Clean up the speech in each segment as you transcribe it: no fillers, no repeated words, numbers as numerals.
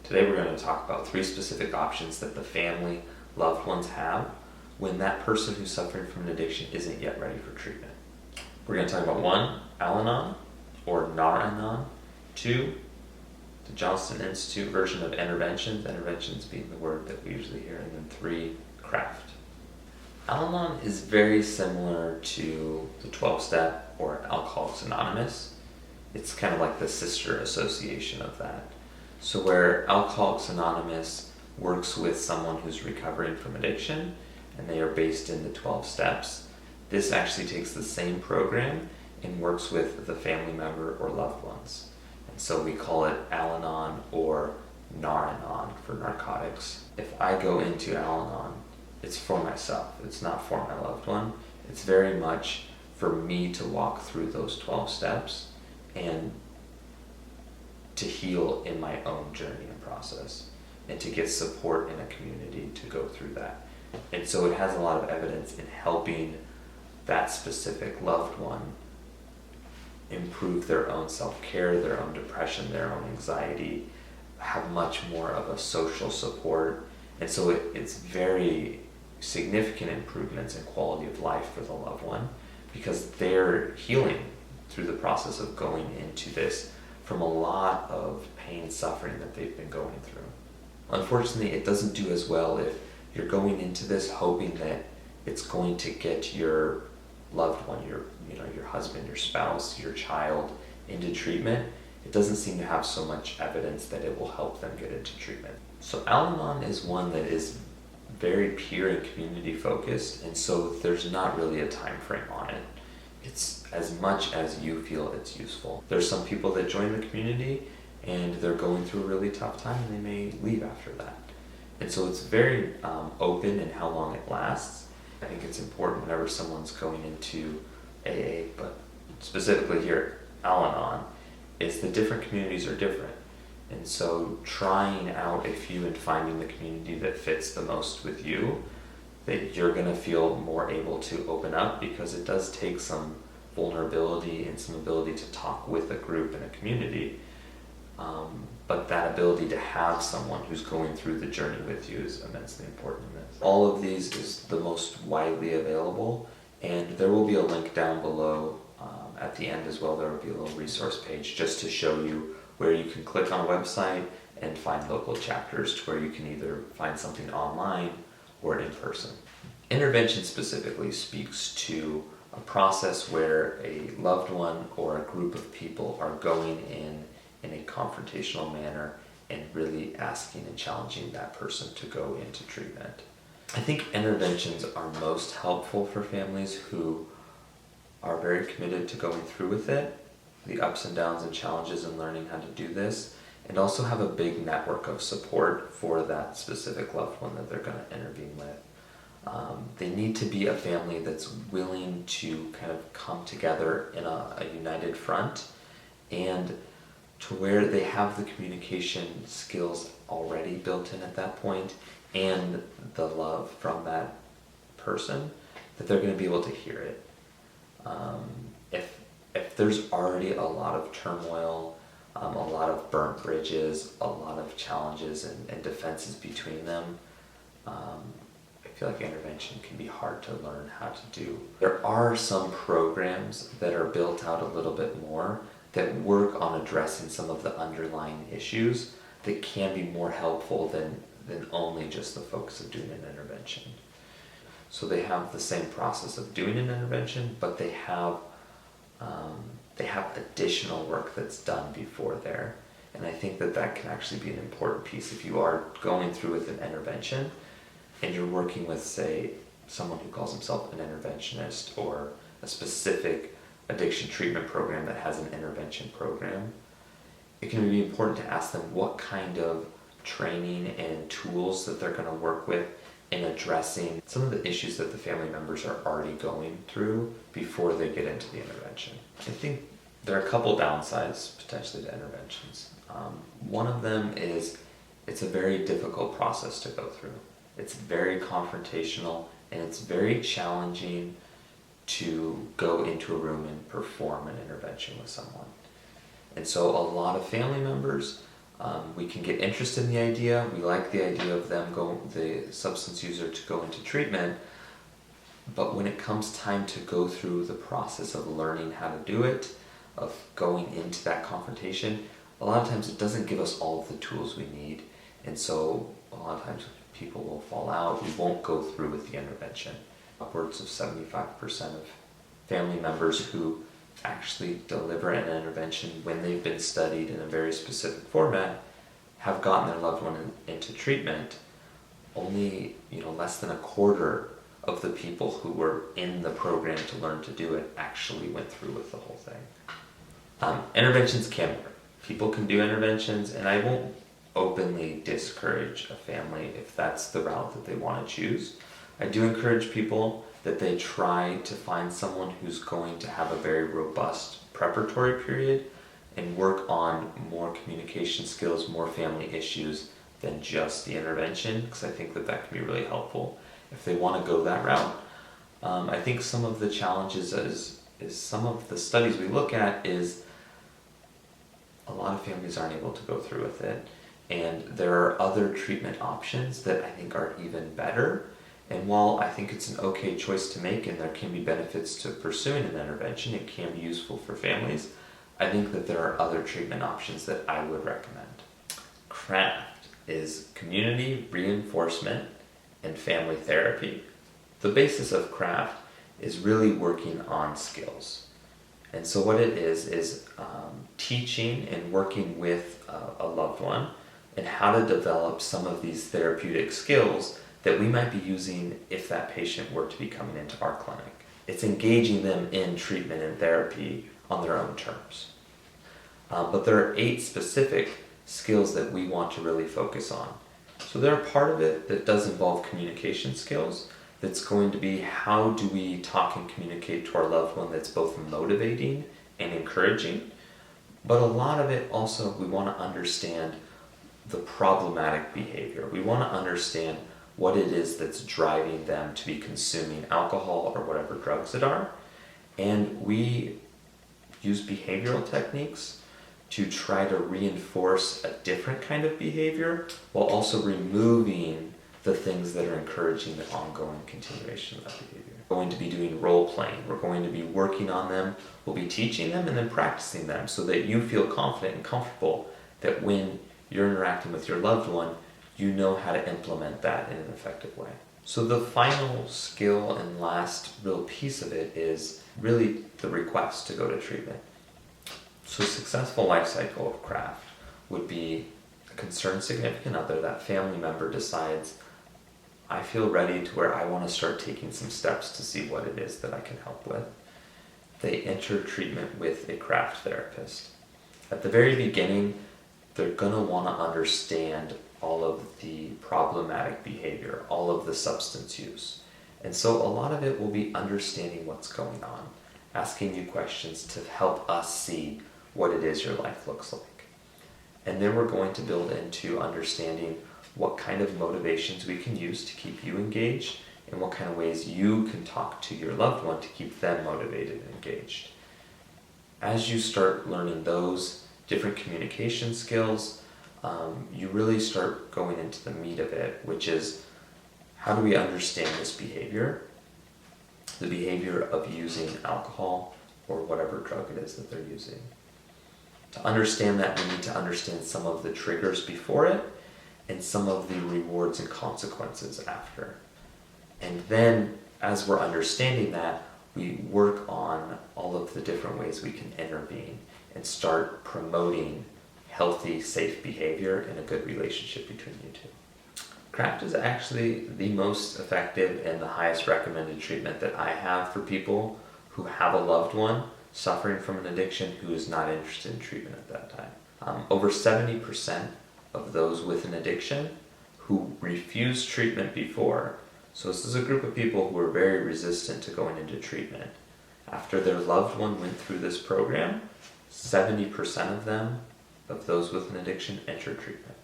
Today we're going to talk about 3 specific options that the family, loved ones have when that person who's suffering from an addiction isn't yet ready for treatment. We're going to talk about 1, Al-Anon or Nar Anon, 2, the Johnston Institute version of interventions being the word that we usually hear, and then 3, craft. Al-Anon is very similar to the 12-step or Alcoholics Anonymous. It's kind of like the sister association of that. So where Alcoholics Anonymous works with someone who's recovering from addiction and they are based in the 12 steps, this actually takes the same program and works with the family member or loved ones. And so we call it Al-Anon or Nar Anon for narcotics. If I go into Al-Anon, it's for myself. It's not for my loved one. It's very much for me to walk through those 12 steps and to heal in my own journey and process, and to get support in a community to go through that. And so it has a lot of evidence in helping that specific loved one improve their own self-care, their own depression, their own anxiety, have much more of a social support. And so it's very significant improvements in quality of life for the loved one, because they're healing through the process of going into this from a lot of pain and suffering that they've been going through. Unfortunately, it doesn't do as well if you're going into this hoping that it's going to get your loved one, your husband, your spouse, your child into treatment. It doesn't seem to have so much evidence that it will help them get into treatment. So Al-Anon is one that is very peer and community focused, and so there's not really a time frame on it. It's as much as you feel it's useful. There's some people that join the community and they're going through a really tough time and they may leave after that. And so it's very open in how long it lasts. I think it's important whenever someone's going into AA, but specifically here at Al-Anon, is the different communities are different. And so trying out a few and finding the community that fits the most with you, that you're going to feel more able to open up, because it does take some vulnerability and some ability to talk with a group and a community. But that ability to have someone who's going through the journey with you is immensely important in this. All of these is the most widely available, and there will be a link down below at the end as well. There will be a little resource page just to show you where you can click on a website and find local chapters to where you can either find something online or in person. Intervention specifically speaks to a process where a loved one or a group of people are going in a confrontational manner and really asking and challenging that person to go into treatment. I think interventions are most helpful for families who are very committed to going through with it, the ups and downs and challenges in learning how to do this, and also have a big network of support for that specific loved one that they're going to intervene with. They need to be a family that's willing to kind of come together in a united front, and to where they have the communication skills already built in at that point and the love from that person, that they're going to be able to hear it. If there's already a lot of turmoil, a lot of burnt bridges, a lot of challenges and defenses between them, I feel like intervention can be hard to learn how to do. There are some programs that are built out a little bit more that work on addressing some of the underlying issues that can be more helpful than only just the focus of doing an intervention. So they have the same process of doing an intervention, but they have additional work that's done before there. And I think that can actually be an important piece if you are going through with an intervention and you're working with, say, someone who calls himself an interventionist or a specific addiction treatment program that has an intervention program. It can be important to ask them what kind of training and tools that they're going to work with in addressing some of the issues that the family members are already going through before they get into the intervention. I think there are a couple downsides potentially to interventions. One of them is it's a very difficult process to go through. It's very confrontational and it's very challenging to go into a room and perform an intervention with someone. And so a lot of family members We can get interested in the idea. We like the idea of the substance user to go into treatment. But when it comes time to go through the process of learning how to do it, of going into that confrontation, a lot of times it doesn't give us all of the tools we need. And so a lot of times people will fall out. We won't go through with the intervention. Upwards of 75% of family members who actually deliver an intervention when they've been studied in a very specific format have gotten their loved one into treatment. Only less than a quarter of the people who were in the program to learn to do it actually went through with the whole thing. Interventions can work. People can do interventions, and I won't openly discourage a family if that's the route that they want to choose. I do encourage people that they try to find someone who's going to have a very robust preparatory period and work on more communication skills, more family issues than just the intervention, because I think that can be really helpful if they want to go that route. I think some of the challenges is some of the studies we look at is a lot of families aren't able to go through with it, and there are other treatment options that I think are even better. And while I think it's an okay choice to make and there can be benefits to pursuing an intervention, it can be useful for families, I think that there are other treatment options that I would recommend. CRAFT is community reinforcement and family therapy. The basis of CRAFT is really working on skills. And so what it is teaching and working with a loved one and how to develop some of these therapeutic skills that we might be using if that patient were to be coming into our clinic. It's engaging them in treatment and therapy on their own terms. But there are 8 specific skills that we want to really focus on. So there are part of it that does involve communication skills. That's going to be how do we talk and communicate to our loved one that's both motivating and encouraging. But a lot of it also, we want to understand the problematic behavior. We want to understand what it is that's driving them to be consuming alcohol or whatever drugs it are. And we use behavioral techniques to try to reinforce a different kind of behavior while also removing the things that are encouraging the ongoing continuation of that behavior. We're going to be doing role playing. We're going to be working on them. We'll be teaching them and then practicing them so that you feel confident and comfortable that when you're interacting with your loved one, you know how to implement that in an effective way. So the final skill and last real piece of it is really the request to go to treatment. So a successful life cycle of CRAFT would be a concerned significant other. That family member decides, I feel ready to where I want to start taking some steps to see what it is that I can help with. They enter treatment with a CRAFT therapist. At the very beginning, they're going to want to understand all of the problematic behavior, all of the substance use. And so a lot of it will be understanding what's going on, asking you questions to help us see what it is your life looks like. And then we're going to build into understanding what kind of motivations we can use to keep you engaged and what kind of ways you can talk to your loved one to keep them motivated and engaged. As you start learning those different communication skills, you really start going into the meat of it, which is how do we understand this behavior, the behavior of using alcohol or whatever drug it is that they're using. To understand that, we need to understand some of the triggers before it and some of the rewards and consequences after. And then, as we're understanding that, we work on all of the different ways we can intervene and start promoting healthy, safe behavior and a good relationship between you two. CRAFT is actually the most effective and the highest recommended treatment that I have for people who have a loved one suffering from an addiction who is not interested in treatment at that time. Over 70% of those with an addiction who refused treatment before, so this is a group of people who are very resistant to going into treatment. After their loved one went through this program, 70% of them, of those with an addiction, enter treatment.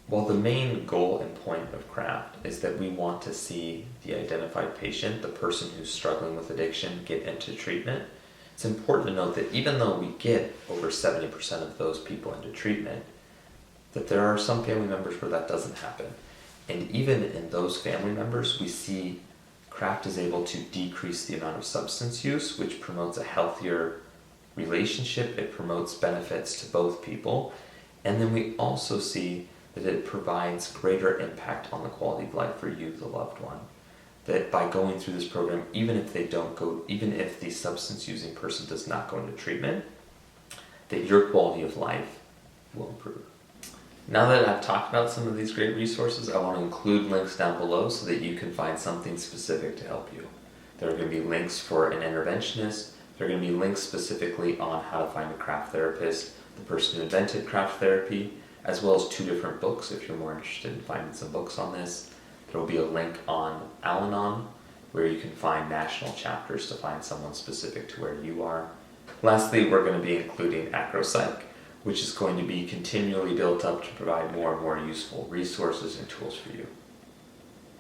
While the main goal and point of CRAFT is that we want to see the identified patient, the person who's struggling with addiction, get into treatment, it's important to note that even though we get over 70% of those people into treatment, that there are some family members where that doesn't happen. And even in those family members, we see craft is able to decrease the amount of substance use, which promotes a healthier relationship. It promotes benefits to both people. And then we also see that it provides greater impact on the quality of life for you, the loved one. That by going through this program, even if the substance using person does not go into treatment, that your quality of life will improve. Now that I've talked about some of these great resources, I want to include links down below so that you can find something specific to help you. There are going to be links for an interventionist. There are going to be links specifically on how to find a craft therapist, the person who invented craft therapy, as well as 2 different books if you're more interested in finding some books on this. There will be a link on Al-Anon where you can find national chapters to find someone specific to where you are. Lastly, we're going to be including AcroPsych, which is going to be continually built up to provide more and more useful resources and tools for you.